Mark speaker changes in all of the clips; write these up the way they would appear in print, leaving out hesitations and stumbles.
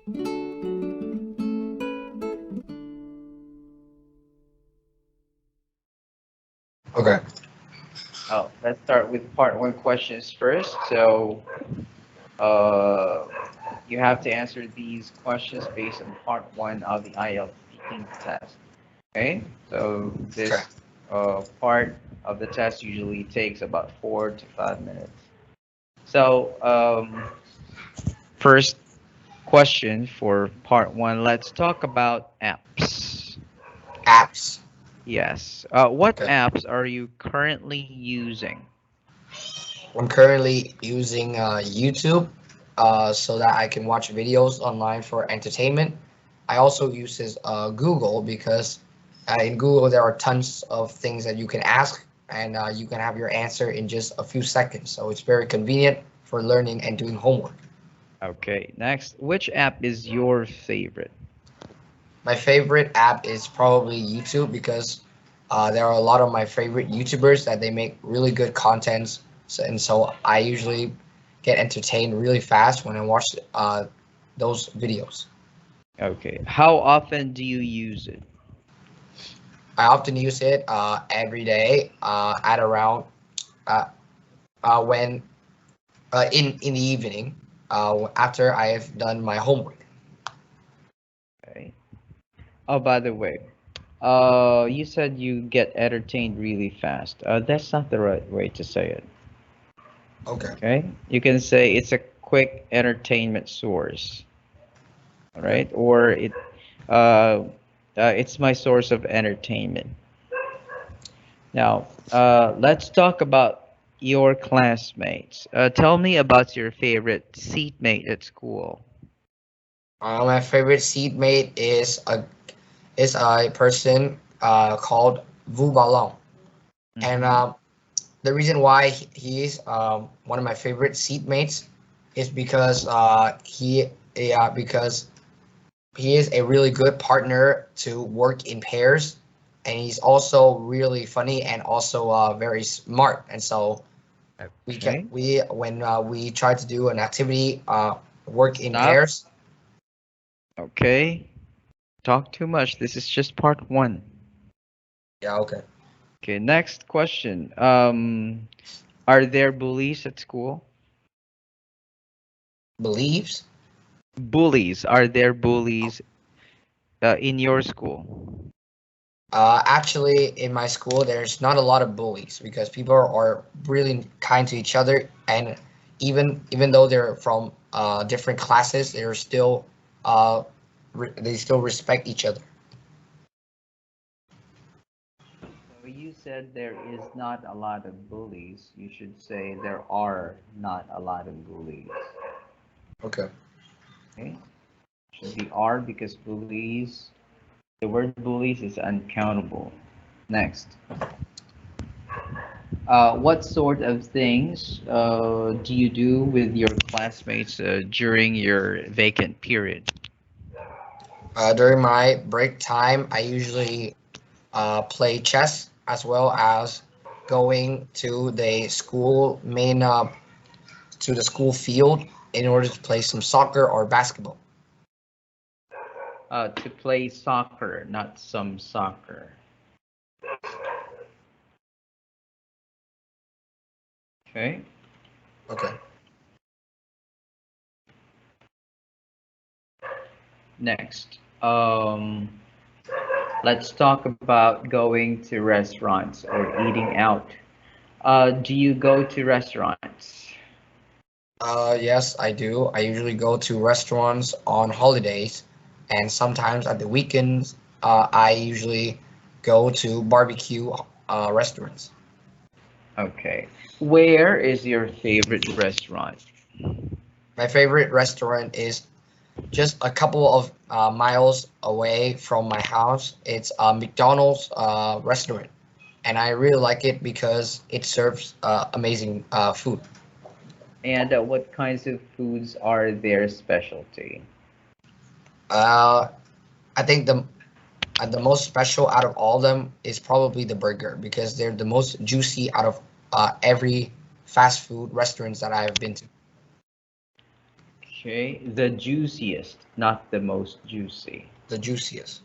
Speaker 1: Okay.
Speaker 2: Oh, let's start with part one questions first. So, uh, you have to answer these questions based on part one of the IELTS speaking test. Okay, so
Speaker 1: Okay.
Speaker 2: this part of the test usually takes about 4 to 5 minutes. So, first question for part one, let's talk about apps.
Speaker 1: Apps.
Speaker 2: Yes. What
Speaker 1: Okay.
Speaker 2: apps are you currently using?
Speaker 1: I'm currently using YouTube so that I can watch videos online for entertainment. I also use Google because in Google there are tons of things that you can ask and you can have your answer in just a few seconds. So it's very convenient for learning and doing homework.
Speaker 2: Okay, next, which app is your favorite?
Speaker 1: My favorite app is probably YouTube because there are a lot of my favorite YouTubers that they make really good contents. So I usually get entertained really fast when I watch those videos.
Speaker 2: Okay, how often do you use it?
Speaker 1: I often use it every day at around uh, when in the evening after I have done my homework.
Speaker 2: Okay. Oh, by the way, you said you get entertained really fast. That's not the right way to say it.
Speaker 1: Okay.
Speaker 2: Okay, you can say it's a quick entertainment source. All
Speaker 1: Okay.
Speaker 2: right, or uh, it's my source of entertainment. Now, let's talk about your classmates. Tell me about your favorite seatmate at school.
Speaker 1: My favorite seatmate is a person called Vu Balong. And
Speaker 2: Mm-hmm.
Speaker 1: the reason why he is one of my favorite seatmates is because he is a really good partner to work in pairs, and he's also really funny and also very smart. And so
Speaker 2: Okay.
Speaker 1: we when we try to do an activity, work in
Speaker 2: Stop.
Speaker 1: pairs.
Speaker 2: Okay. Talk too much. This is just part one.
Speaker 1: Yeah, okay.
Speaker 2: Okay, next question. Are there bullies at school?
Speaker 1: Believes.
Speaker 2: Bullies. Are there bullies in your school?
Speaker 1: Actually, in my school, there's not a lot of bullies because people are really kind to each other, and even though they're from different classes, uh, they still respect each other.
Speaker 2: So you said there is not a lot of bullies. You should say there are not a lot of bullies.
Speaker 1: Okay.
Speaker 2: Okay? Should be are because bullies, the word bullies is uncountable. Next. What sort of things do you do with your classmates during your vacant period?
Speaker 1: During my break time, I usually play chess as well as going to the school field in order to play some soccer or basketball.
Speaker 2: To play soccer, not some soccer. Okay.
Speaker 1: Okay.
Speaker 2: Next. Let's talk about going to restaurants or eating out. Do you go to restaurants?
Speaker 1: Yes, I do. I usually go to restaurants on holidays, and sometimes at the weekends, I usually go to barbecue restaurants.
Speaker 2: Okay. Where is your favorite restaurant?
Speaker 1: My favorite restaurant is just a couple of miles away from my house. It's a McDonald's restaurant, and I really like it because it serves amazing food.
Speaker 2: And what kinds of foods are their specialty?
Speaker 1: Uh, I think the most special out of all of them is probably the burger because they're the most juicy out of every fast food restaurants that I have been to.
Speaker 2: Okay, the juiciest, not the most juicy.
Speaker 1: The juiciest.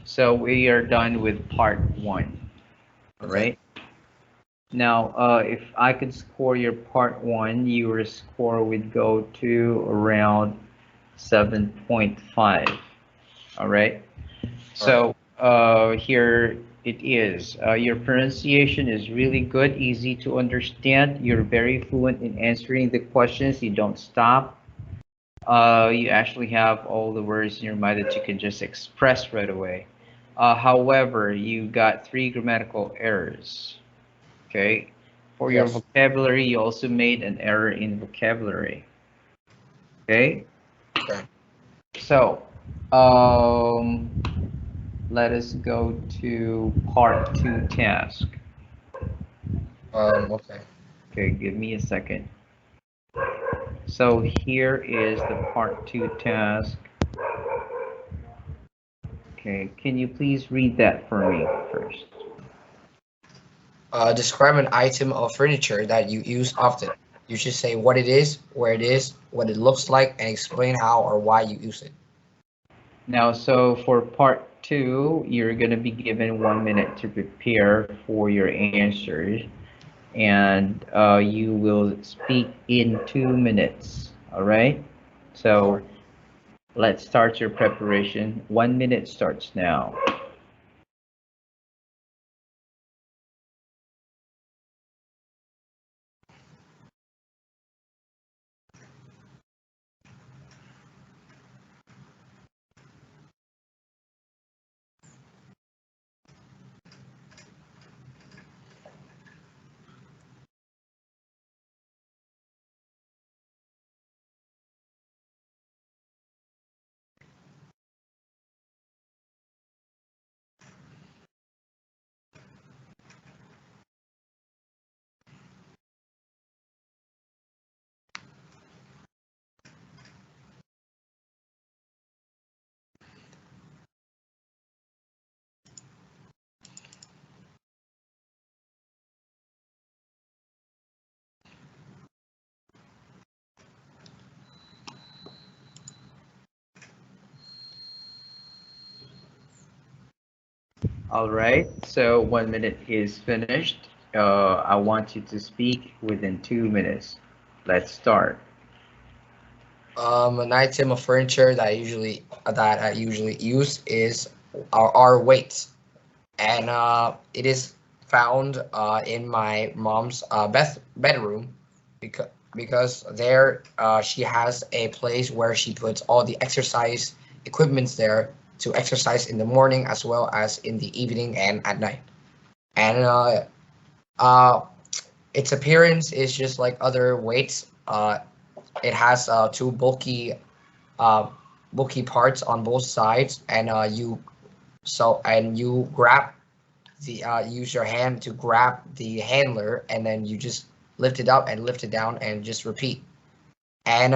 Speaker 2: So we are done with part one. All
Speaker 1: Okay.
Speaker 2: right. Now, if I could score your part one, your score would go to around 7.5. All right.
Speaker 1: All right.
Speaker 2: So here it is. Your pronunciation is really good, easy to understand. You're very fluent in answering the questions. You don't stop. You actually have all the words in your mind that you can just express right away. However, you got three grammatical errors. Okay. For your
Speaker 1: Yes.
Speaker 2: vocabulary, you also made an error in vocabulary. Okay.
Speaker 1: Okay.
Speaker 2: So, um, let us go to part two task.
Speaker 1: Okay.
Speaker 2: Okay, give me a second. So here is the part two task. Okay, can you please read that for me first?
Speaker 1: Describe an item of furniture that you use often. You should say what it is, what it looks like, and explain how or why you use it.
Speaker 2: Now, so for part two, you're going to be given 1 minute to prepare for your answers, and you will speak in 2 minutes. All right?
Speaker 1: All
Speaker 2: So
Speaker 1: right.
Speaker 2: let's start your preparation. 1 minute starts now. All right, so 1 minute is finished. I want you to speak within 2 minutes. Let's start.
Speaker 1: An item of furniture that I usually use is our weights, and it is found in my mom's bedroom because there she has a place where she puts all the exercise equipments there to exercise in the morning as well as in the evening and at night. And uh, its appearance is just like other weights. It has two uh, bulky parts on both sides, and you grab use your hand to grab the handler, and then you just lift it up and lift it down and just repeat. And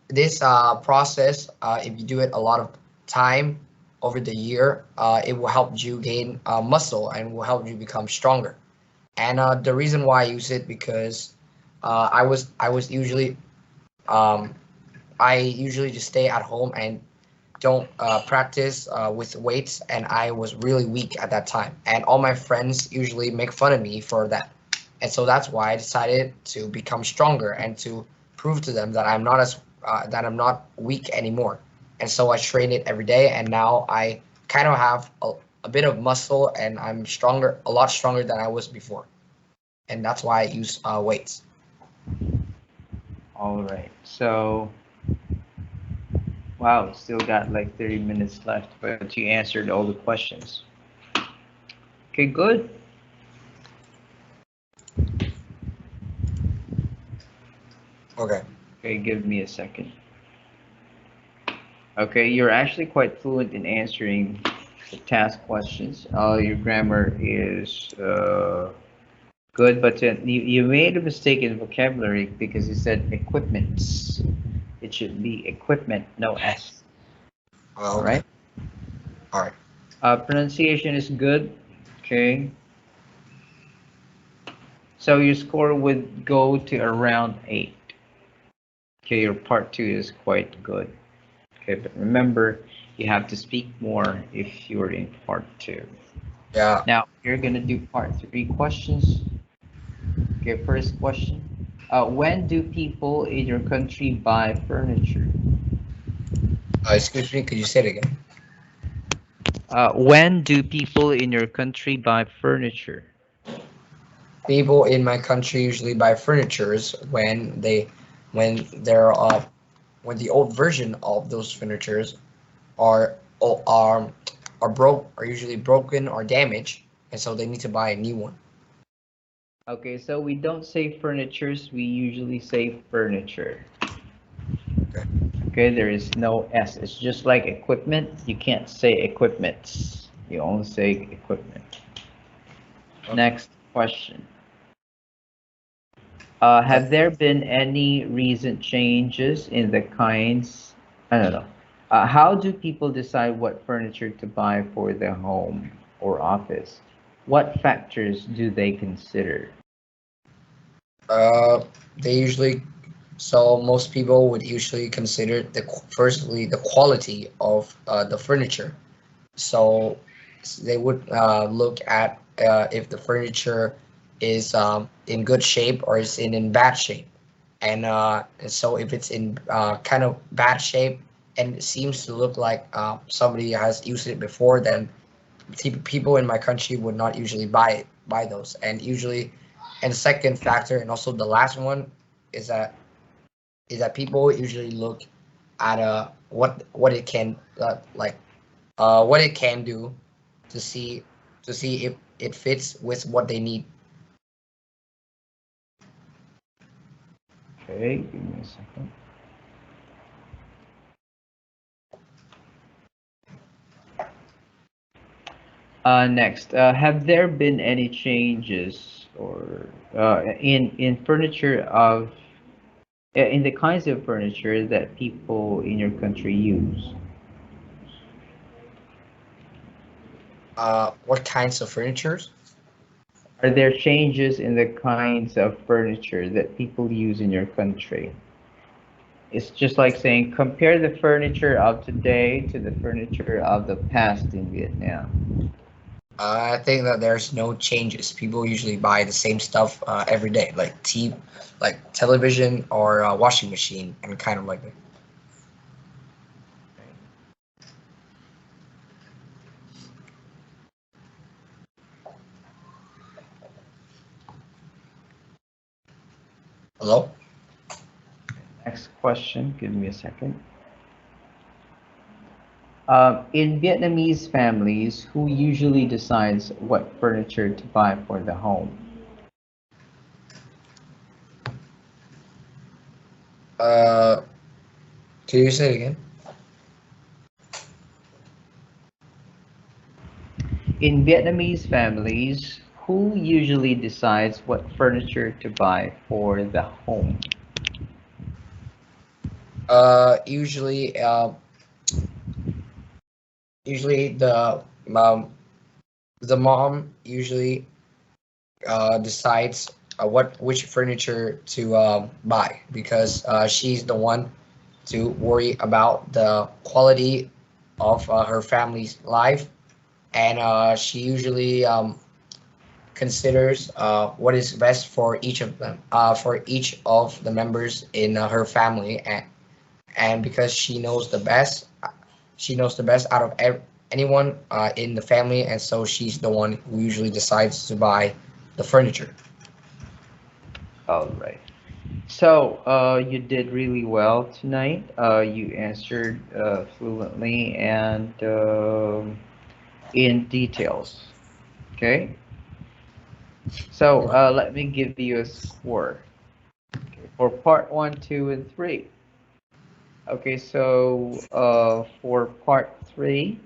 Speaker 1: this process, if you do it a lot of time over the year, it will help you gain muscle and will help you become stronger. And the reason why I use it because I was usually um, I usually just stay at home and don't practice with weights, and I was really weak at that time. And all my friends usually make fun of me for that, and so that's why I decided to become stronger and to prove to them that I'm not weak anymore. And so I train it every day, and now I kind of have a bit of muscle, and I'm stronger, a lot stronger than I was before. And that's why I use weights.
Speaker 2: All right, so wow, still got like 30 minutes left, but you answered all the questions. Okay, good.
Speaker 1: Okay.
Speaker 2: Okay, give me a second. Okay, you're actually quite fluent in answering the task questions. Your grammar is good, but you made a mistake in vocabulary because you said equipments. It should be equipment, no S. All
Speaker 1: Okay.
Speaker 2: right.
Speaker 1: All right.
Speaker 2: Pronunciation is good. Okay. So your score would go to around 8. Okay, your part 2 is quite good. Okay, but remember, you have to speak more if you're in part 2.
Speaker 1: Yeah.
Speaker 2: Now, you're gonna do part 3 questions. Okay, first question. When do people in your country buy furniture?
Speaker 1: Excuse me. Could you say it again?
Speaker 2: When do people in your country buy furniture?
Speaker 1: People in my country usually buy furnitures when they're when the old version of those furnitures are o- are usually broken or damaged, and so they need to buy a new one.
Speaker 2: Okay, so we don't say furnitures, we usually say furniture.
Speaker 1: Okay.
Speaker 2: Okay, there is no S. It's just like equipment. You can't say equipments. You only say equipment.
Speaker 1: Okay.
Speaker 2: Next question.
Speaker 1: Uh,
Speaker 2: Have there been any recent changes in the kinds? I don't know. How do people decide what furniture to buy for their home or office? What factors do they consider?
Speaker 1: uh, they usually so most people would usually consider firstly the quality of the furniture. So they would look at if the furniture is in good shape or is in bad shape. And so if it's in kind of bad shape and it seems to look like somebody has used it before, then people in my country would not usually buy those. And the second factor, and also the last one, is that people usually look at what it can what it can do to see if it fits with what they need.
Speaker 2: Okay, give me a second. Next, have there been any changes or in furniture of in the kinds of furniture that people in your country use?
Speaker 1: What kinds of furnitures?
Speaker 2: Are there changes in the kinds of furniture that people use in your country? It's just like saying compare the furniture of today to the furniture of the past in Vietnam.
Speaker 1: I think that there's no changes. People usually buy the same stuff every day, like television or washing machine, and kind of like that. Hello?
Speaker 2: Next question, give me a second. In Vietnamese families, who usually decides what furniture to buy for the home?
Speaker 1: Uh, can you say it again?
Speaker 2: In Vietnamese families, who usually decides what furniture to buy for the home?
Speaker 1: Usually, usually um, the mom usually decides which furniture to buy because she's the one to worry about the quality of her family's life, and she usually considers what is best for each of them, for each of the members in her family, and because she knows the best out of anyone in the family, and so she's the one who usually decides to buy the furniture.
Speaker 2: All right. So, you did really well tonight. You answered fluently and in details. Okay. So, let me give you a score. Okay, for part one, two, and three. Okay, so for part three,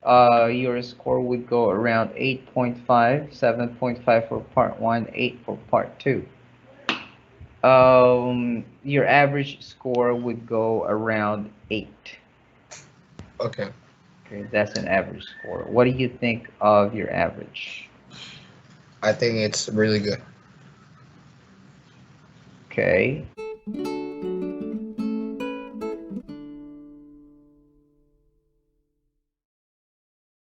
Speaker 2: your score would go around 8.5, 7.5 for part one, 8 for part two. Your average score would go around 8.
Speaker 1: Okay.
Speaker 2: Okay, that's an average score. What do you think of your average?
Speaker 1: I think it's really good.
Speaker 2: Okay.